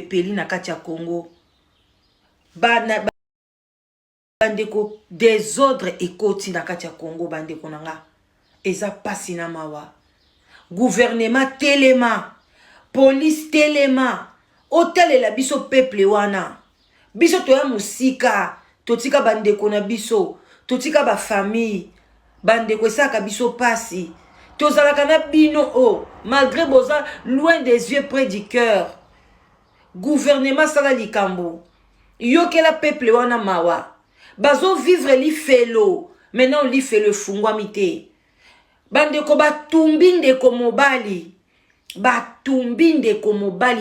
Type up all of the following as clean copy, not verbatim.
peli na kati ya Congo bandeko désordre ekoti na kati ya Congo bandeko nanga eza pasi na mawa gouvernement telema police telema otalela biso peuple wana biso toya musika totika bandeko na biso totika ba famille bandeko esaka biso pasi tozalaka na bino malgré boza loin des yeux près du cœur gouvernement sala likambo yokela peuple wana mawa bazo vivre li felo maintenant li felo fungwami te bandeko batumbi ndeko mobali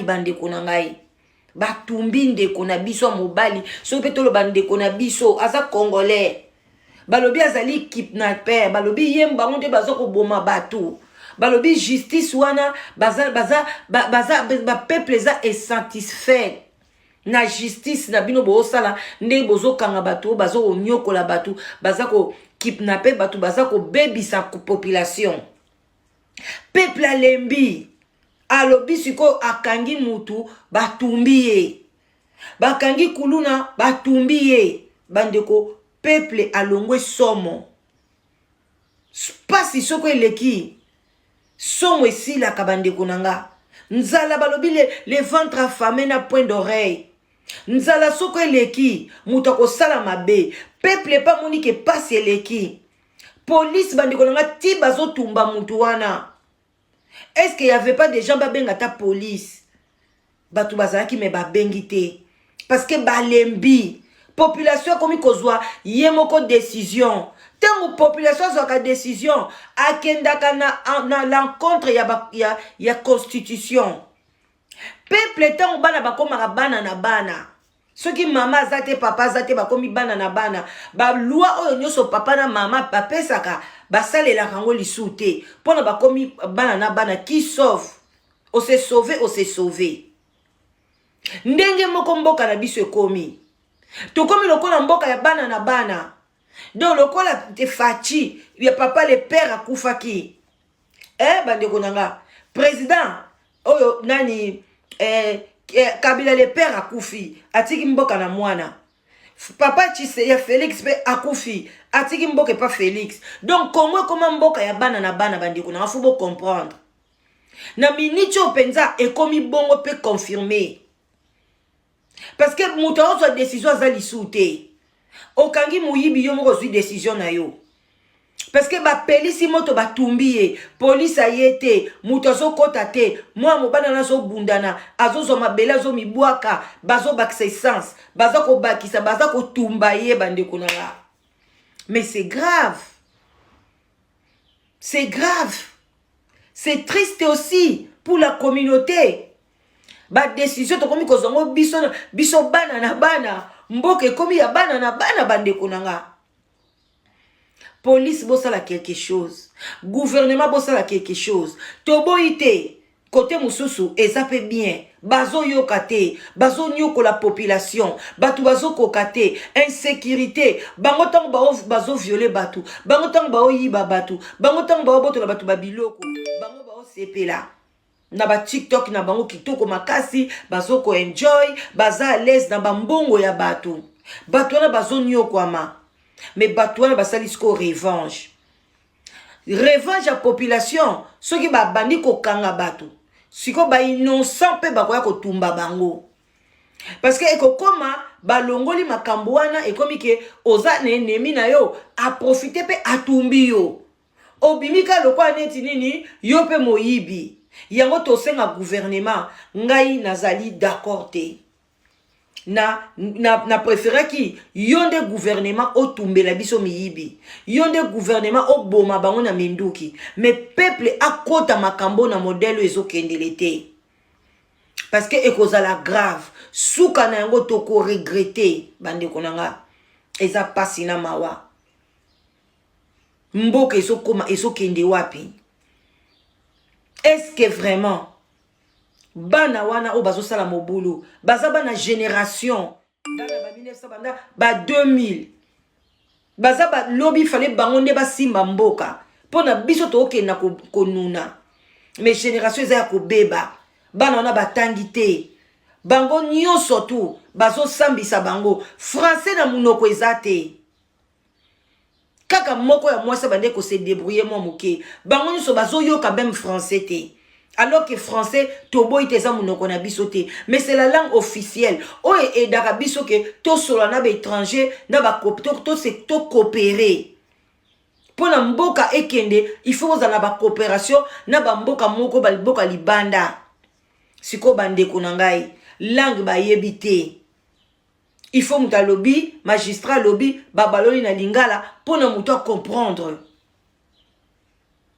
bandeko na ngai batumbi ndeko na biso mobali so pe tolo bandeko na biso aza congolais balobi azali kidnapper balobi yemba ngonde bazo ko boma bato balobi justice wana baza peuple za insatisfait na justice na bino bosala nde bozo kanga bato bazo onyokola bato baza ko kidnapper bato baza ko bebisa ku population peuple alembi alobi siko akangi mutu batumbi ye bakangi kuluna batumbi ye bandeko peuple alongwe somo pasi soko eleki somo esilaka bandeko nanga nzala balobi le ventre affamé na point d'oreille nzala soko eleki mutu akosala mabe peuple pa moni ke pasi eleki police bandeko nanga ti bazotumba mutu wana. Est-ce qu'il n'y avait pas des gens qui ta police? Batou bazaki me babengite. Parce que balembi. Population comme kozwa yemoko décision. Tant population zoka décision. Akendaka na l'encontre ya constitution. Peuple tant bana bakoma bana na bana. Ceux qui mama zate papa zate bakomi bana na bana. Ba loi oyo nyoso papa na mama papesaka. Basale la rango li soute. Pona bakomi bana na bana qui sauve. On s'est sauvé. Ndenge moko mboka na biso ekomi. To komi lokola mboka ya bana na bana. Donc lokola te fachi. Ya papa le père akufaki. Bandeko nanga. Président. Oyo nani. Kabila le père akufi. Atiki mboka na mwana. Papa Tchise ya Félix pe akufi. Atiki mboka pas Félix. Donc comment mboka ya bana na bana bandeko na faut bo comprendre. Na miniti openza ekomi bongo pe confirmer. Parce que muto ozo décision za lisute. Okangi muyibi yo moko zui décision na yo. Parce que ba pelisi moto batumbiye, police ayete, muto zo kota te, moi mobana na zo bundana, azo mabela zo mibwaka, bazo bakse essence, bazo ko bakisa, bazo ko tumbaye bandeko na la. Mais c'est grave. C'est grave. C'est triste aussi pour la communauté. Ba décision to komi kozongo biso bana na bana, mboke komi ya bana na bana bandeko na nga. Police bossala quelque chose. Gouvernement bossala quelque chose. Toboite, côté mususu, ezape bien. Bazo yokate, bazo nyoko la population. Batu bazo kokate, insécurité. Bangotan bazo violer batu. Bangotan bao yiba batu. Bangotan bao boto la batu babiloko. Bango bao sepela. Na ba TikTok na bango kitoko makasi. Bazo ko enjoy. Baza à l'aise na bambongo ya batu. Batu na bazo nyoko ama. Mais batouana basali sko revanche. Revanche à population. Ceux qui ba bandi ko kanga batu. Siko ba innocent pe ba ko tumba bango. Parce que eko koma ba longoli makambo wana ekomi ke oza na ennemi na yo a profiter pe atumbi yo. Obimika lokwa neti nini yo pe moyibi. Yango to senga gouvernement ngai nazali d'accord te. Na préféré qui yonde gouvernement au tombe la biso miyibi yonde gouvernement au boma bango na menduki mais peuple a kota makambo na modèle ezo kendelete parce que ekozala grave suka na yango toko regretter bande konanga eza pasi na mawa mboka ezo koma ezo kende wapi est-ce que vraiment bana wana o bazo sala mobulu baza bana génération bana ba 1900 banda ba 2000 baza ba lobby fallait bangonde ba simba mboka pona biso to okenda konuna mais génération eza ya kobeba bana wana batangi te bango nyonso tu bazo sambisa bango français na munoko ezate kaka moko ya mwasi bande ko se débrouiller mo moke bango nyonso bazo yoka même français te alors que français toboyi te eza munoko na biso te mais c'est la langue officielle oyo edaka biso ke tosola na baétranger na to coopérer pona mboka ekende il faut ozala na coopération na bamboka moko baliboka libanda siko bandeko na ngai langue bayebi te il faut muta lobi magistrat lobi babaloli na lingala pona muta comprendre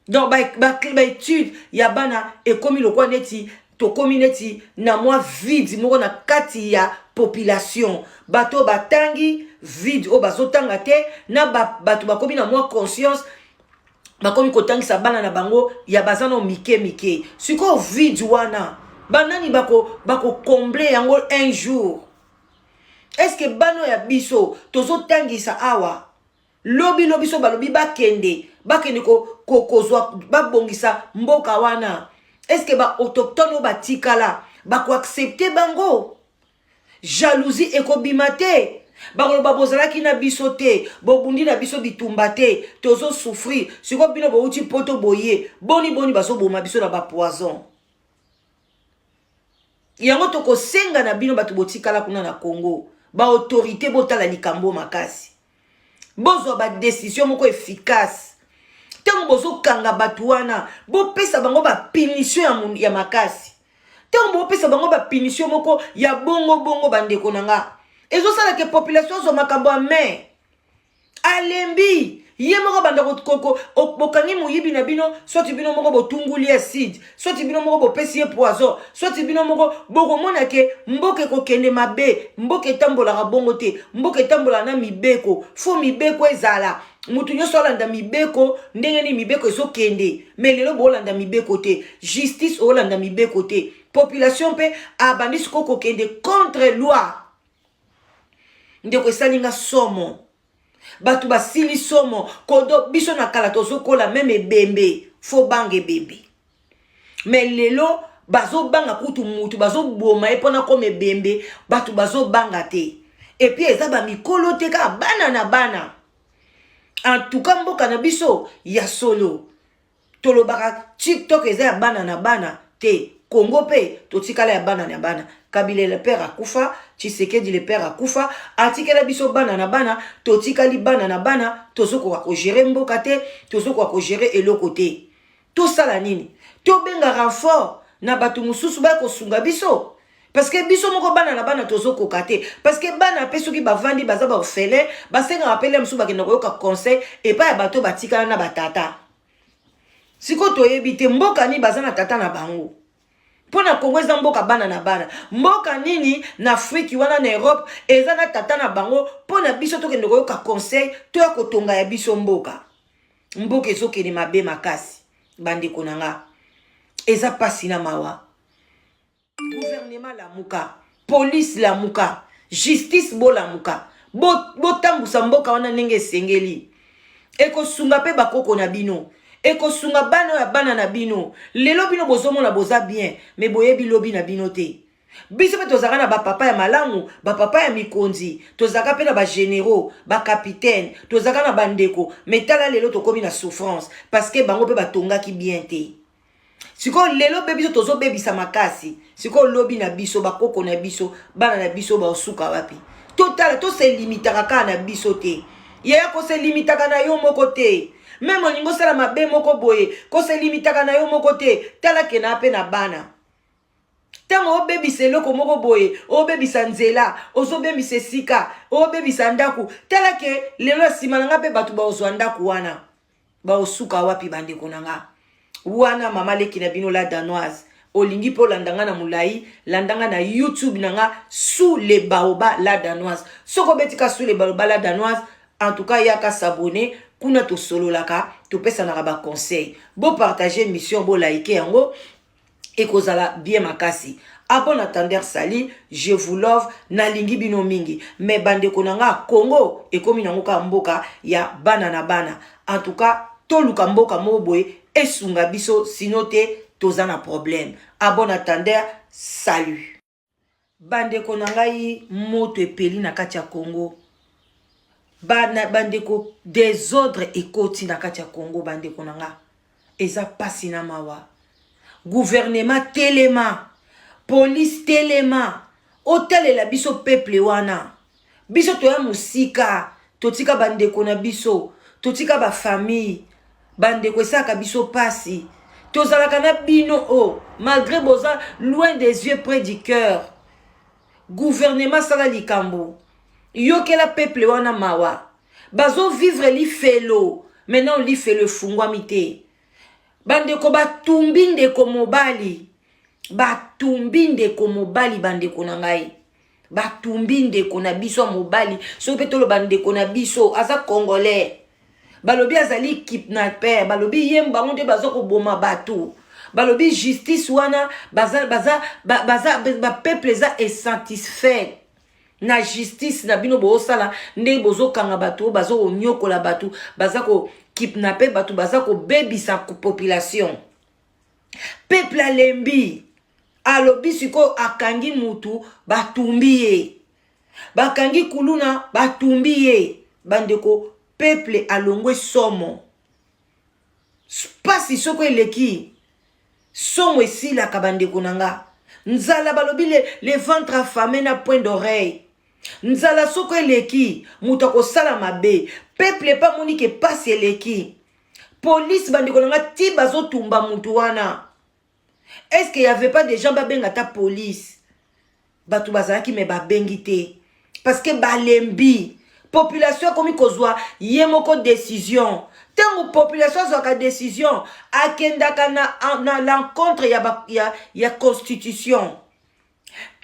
donc ba étude ya bana ekomi lokwa neti to komi neti na mwa vide moko na kati ya population bato batangi vide o bazotanga te na bato bakomi na mwa conscience bakomi kotangisa bana na bango ya bazana mike mike siko vide wana banani bako combler yango un jour. Est-ce que bano ya biso tozo tangisa awa lobi so balobi bakende ko kozwa babongisa mboka wana? Est-ce que ba autochtone batikala bako accepter bango? Jalousie ekobimate bakoloba bozalaki na biso te bobundi na biso bitumba te tozo souffrir siko bino bouti poto boye boni baso boma biso na ba poison. Yango toko senga na bino batu botikala kuna na Congo ba autorité botala likambo makasi bozo ba décision moko efficace tango bozo kanga batu wana bo pesa bango ba punition ya makasi tango bo pesa bango ba punition moko ya bongo bandeko nanga ezo sala ke population zo makambo ame alembi ye moko banda koko bokangi moyibi na bino soit bino moko botunguli acide soit bino moko bopesi ye poison soit bino moko bokomona ke mboke kokende mabe mboke tambola bongo te mboke tambola na mibeko fo mibeko ezala mutu nyonso olanda mibeko ndenge ni mibeko ezokende mais lelo bolanda mibeko te justice olanda mibeko te population pe abandi siko kokende contre loi ndeko esalinga somo batu basili somo kodo biso na kala tozokola meme bembe fo bange bembe mais lelo bazo banga kutu mutu bazo boma epona kome bembe batu bazo banga te et puis eza ba mikolo te ka bana na bana en tout cas mboka na biso ya solo tolobaka TikTok eza ya bana na bana te Congo pe totikala ya bana na bana Kabila le père akufa Tshisekedi le père akufa atikela biso bana na bana totikali bana na bana tozoko ko gérer mboka te tozoko ko gérer eloko te to sala nini to benga renfort na batu mususu ba ko sunga biso parce que biso moko bana na bana tozoko kate parce que bana pe soki bavandi baza ba ofele basenga rappeler musu ba kendo ko conseil et pas ya bato batikala na batata siko toyebi te mboka ni baza na tata na bango pona Congo eza mboka bana na bana mboka nini na Afrique wana na Europe eza na tata na bango pona biso tokende koyoka conseil to ya kotonga ya biso mboka ezokende mabe makasi bandeko nanga eza pasi na mawa gouvernement la muka police la muka justice bola muka botambusa mboka wana ndenge esengeli ekosunga pe bakoko na bino eko sunga bana ya bana na bino lelo bino bozomona boza bien mais boyebi lobi na bino te biso pe tozaka na bapapa ya malamu bapapa ya mikonzi tozaka pe na ba généraux ba capitaine tozaka na bandeko mais tala lelo tokomi na souffrance parce que bango pe batongaki bien te siko lelo be biso tozobebisa makasi siko lobi na biso bakoko na biso bana na biso baosuka wapi totala to se limitaka kaka na biso te yaya ko se limitaka na yo moko te même olingo sala mabe moko boye ko se limitaka na yo moko te tala ke na pe na bana tango obebisa eloko moko boye obebisa nzela ozobebisa esika obebisa ndaku tala ke lelo nsima na nga pe bato baozwa ndaku wana baosuka wapi bandeko na nga wana mama leki na bino la danoise olingi po landanga na mulai landanga na YouTube na nga sous les baobas la danoise soko betika sous les baobas la danoise en tout cas yaka s'abonner kuna to solo laka to pesa na ba conseil bo partager mission bo like yango et kozala bien makasi abon attendeur sali je vous love na lingi bino mingi mais bande konanga Congo et komi nango ka mboka ya bana na bana en tout cas to luka mboka moboy esunga biso sinote tozana problème abon attendeur salut. bandeko na ngai moto epeli na kati ya Congo. Bandeko désordre ekoti na kati ya Congo bandeko na nga. Eza pasi na mawa. Gouvernement telema, police telema, otalela biso peuple wana. Biso toya musika, totika bandeko na biso, totika ba famille, bandeko esaka biso pasi. Tozalaka na bino malgré boza loin des yeux près du cœur. Gouvernement sala likambo. Yokela peuple wana mawa. Bazo vivre li felo. Maintenant li felo fungwa mite. Bandeko batumbi ndeko mobali. Batumbi ndeko mobali bandeko na ngai. Batumbi ndeko na biso mobali. So petolo bandeko na biso aza congolais. Balobi azali kidnapper. Balobi yemba onde bazo ko boma batu. Balobi justice wana ba peuple za insatisfait. Na justice na bino bo sala nde bozo kanga batu bazo onyokola batu baza ko kidnapper batu baza ko bebisa ku population. Peuple alembi alobi siko akangi mutu batumbi ye. Bakangi kuluna batumbi ye. Bandeko peuple alongwe somo. Pasi soko eleki. Somo esila kabandeko nanga. Nzala balobi le ventre affamé na point d'oreille. Nzala soko eleki. Mutako sala mabe. Peuple pa moni ke pasi eleki. Police bandeko nanga ti bazo tumba mutu wana. Est-ce qu'il y avait pas des gens babenga ta police? Batu bazalaki me babengi te. Parce que balembi. Population komi kozwa yemoko décision. Tango population zoka décision akendaka na l'encontre ya constitution.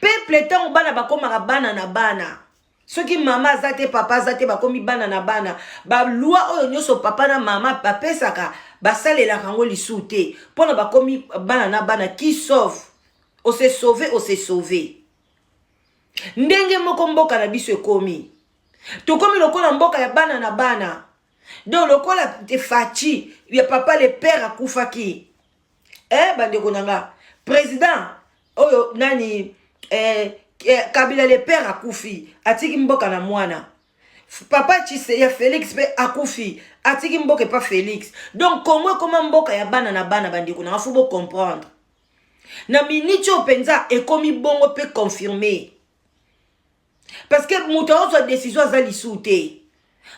Peuple tango bana bakoma bana na bana. Soki mama zate papa zate bakomi bana na bana. Ba loi oyo nyoso papa na mama bapesaka basale la rango lisute. Pona bakomi bana na bana qui sauve. O se sauver. Ndenge moko mboka na biso ekomi. Tokomi lokola mboka ya bana na bana. Donc lokola te fachi ya papa le père akufaki. Bandeko nanga président oyo nani Kabila le père akufi atiki mboka na mwana. Papa Chise ya Félix pe akufi atiki mboka pa Félix. Donc comment mboka ya bana na bana bandeko nanga faut comprendre. Na minicho penza ekomi bongo pe confirmer. Parce que muto ozo décision za lisute.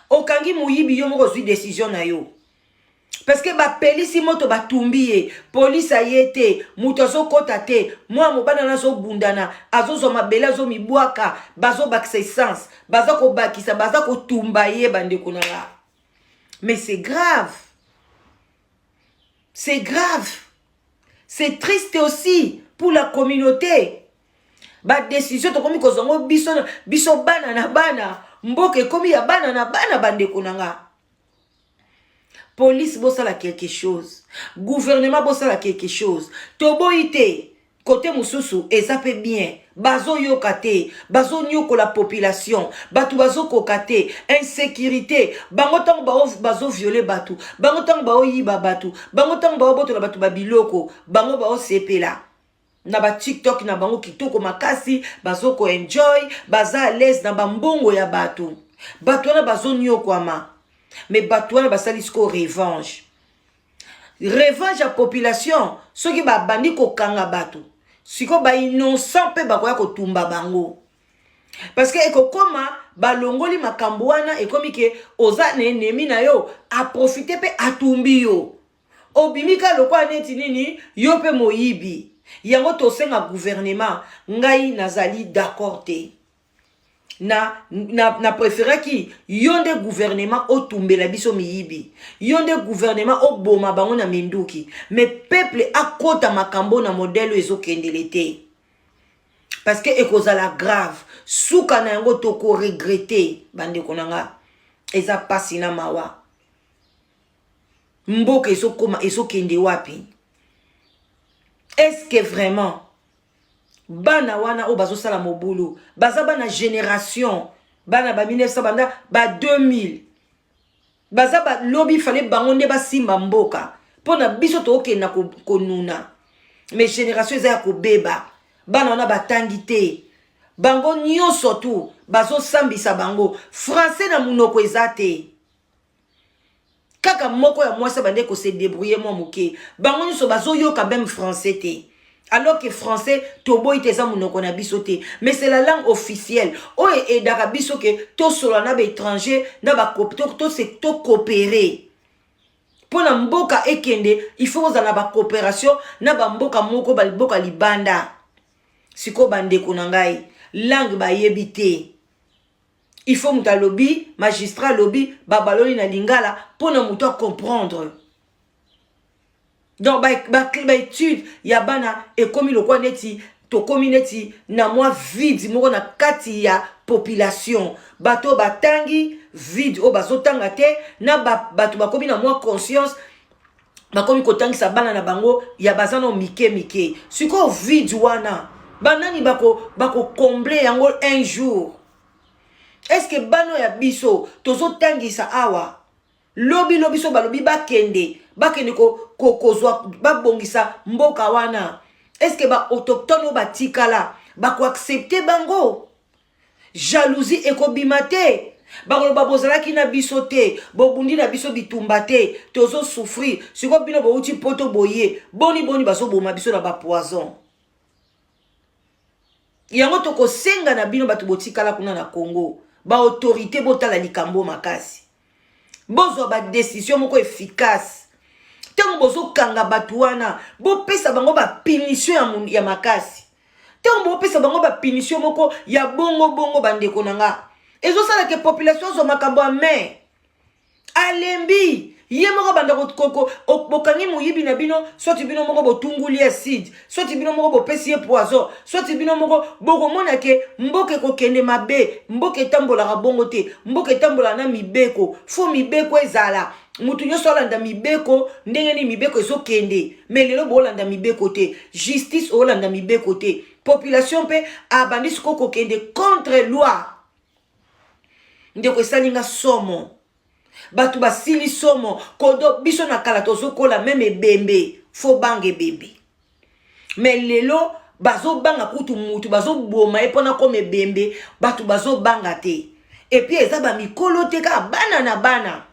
Okangi muyibi yo moko zui décision na yo. Parce que ba pelisi moto ba tumbiye, police ayete, muto zo kota te, moi mobana na zo bundana, azo zo mabela zo mibwaka, bazo bakse essence, bazo ko bakisa, bazo ko tumbaye bandeko na la. Mais c'est grave. C'est grave. C'est triste aussi pour la communauté. Ba décision to komi kozongo biso bana na bana mboke komi ya bana na bana bandeko nanga. Police bosala quelque chose, gouvernement bosala quelque chose. Toboite côté mususu ezape bien bazo yokate bazo nyoko la population batu bazo kokate insécurité bango tango bazo violer batu bango tango bao yiba batu bango tango bao boto la batu babiloko bango bao sepela. Na ba TikTok na bango kitoko makasi bazo ko enjoy baza à l'aise na bambongo ya batu wana bazo nyokwama mais batu wana basali sko revanche ya population soki ba bandi ko kanga batu siko ba innocent pe bakoya ko tumba bango parce que ekokoma balongoli makambo wana ekomi ke oza na ennemi na yo a profiter pe atumbi yo obimika lokwa neti nini yo pe moyibi. Yango to senga gouvernement ngai nazali d'accord te. Na préféré ki yonde gouvernement o tumbela biso miyibi. Yonde gouvernement o boma bango na menduki. Mais peuple akota makambo na modèle ezo kendelete. Parce que ekozala grave. Souka na yango to ko regretter bande konanga. Eza pasi na mawa. Mboka ezo kende wapi? Est-ce que vraiment bana wana o bazo sala mobulu baza bana génération bana ba 1900 banda ba 2000 baza ba lobby fallait bango nde ba simba mboka pona biso to okenda konuna mais génération eza ya ko beba bana wana batangité bango nyonso tu bazo sambisa bango français na munoko ezate kaka moko ya mwasi bande ko se débrouiller mo moké bango nyonso bazo yoka même français te alors que français toboyi te za munoko na biso te mais c'est la langue officielle oyo edaka biso ke to solo na ba étranger na ba to se to coopérer pour na mboka ekende il faut ozala ba coopération na ba mboka moko ba mboka libanda siko bandeko na ngai langue ba yebite il faut muta lobby magistrat lobby babaloni na lingala pour na muto comprendre donc ba étude ya bana et comme le quoi neti to community na moi vide moko na kati ya population bato batangi vide o bazotanga te na bato bakomi na moi conscience bakomi kotangisa bana na bango ya bazano mike siko vide wana banani bako combler yango un jour. Est-ce que bano ya biso tozo tangisa awa lobi so balobi bakende ko kozwa babongisa mboka wana? Est-ce que ba autochtone ba tikala ba ko accepter bango? Jalousie ekobimate bakoloba bozalaki na biso te bobundi na biso bitumba te tozo souffrir siko bino bouti poto boye boni baso boma biso na ba poison. Yango toko senga na bino batu botikala kuna na Congo ba autorité botala likambo makasi bozo ba décision moko efficace tango bozo kanga batu wana bo pesa bango ba punition ya makasi tango bo pesa bango ba punition moko ya bongo bandeko nanga ezo sala ke population zo makambo ame alembi ye moko banda koko bokangi moyibi na bino soit bino moko botunguli acide soit bino moko bopesi poison soit bino moko bokomona ke mboke kokende mabe mboke tambola bongo te mboke tambola na mibeko fo mibeko ezala mutu nyonso olanda mibeko ndenge ni mibeko ezokende mais lelo bolanda mibeko te justice olanda mibeko te population pe abandisi kokende contre loi ndeko esalinga somo batu basili somo kodo biso na kala tozokola meme bembe fo bange bembe mais lelo bazo banga kutu mutu bazo boma epona comme bembe batu bazo banga te et puis eza ba mikolo te ka bana na bana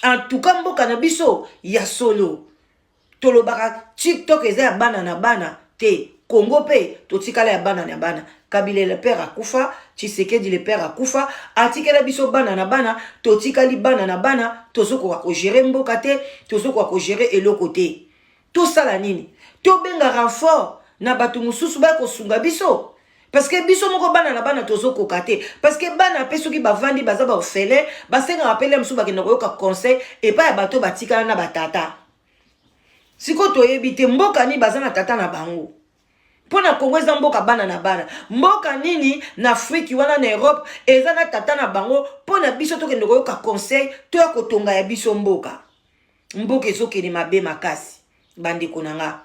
en tout cas mboka na biso ya solo tolobaka TikTok eza ya bana na bana te Congo pe totikala ya bana na bana Kabila le père akufa Tshisekedi le père akufa atikela biso bana na bana totikali bana na bana tozoko ko gérer mboka te tozoko ko gérer eloko te tout ça la nini to benga renfort na batu mususu ba ko sunga biso parce que biso moko bana na bana tozoko kate parce que bana peso ki bavandi baza ba ofele basenga rappeler musu ba kena koyoka conseil et pas ya bato batikala na batata siko toyebite mboka ni baza na tata na bango pona Congo eza mboka bana na bana mboka nini na Afrique wana na Europe eza na tata na bango pona biso tokende koyoka conseil to ya kotonga ya biso mboka ezokende mabe makasi bandeko nanga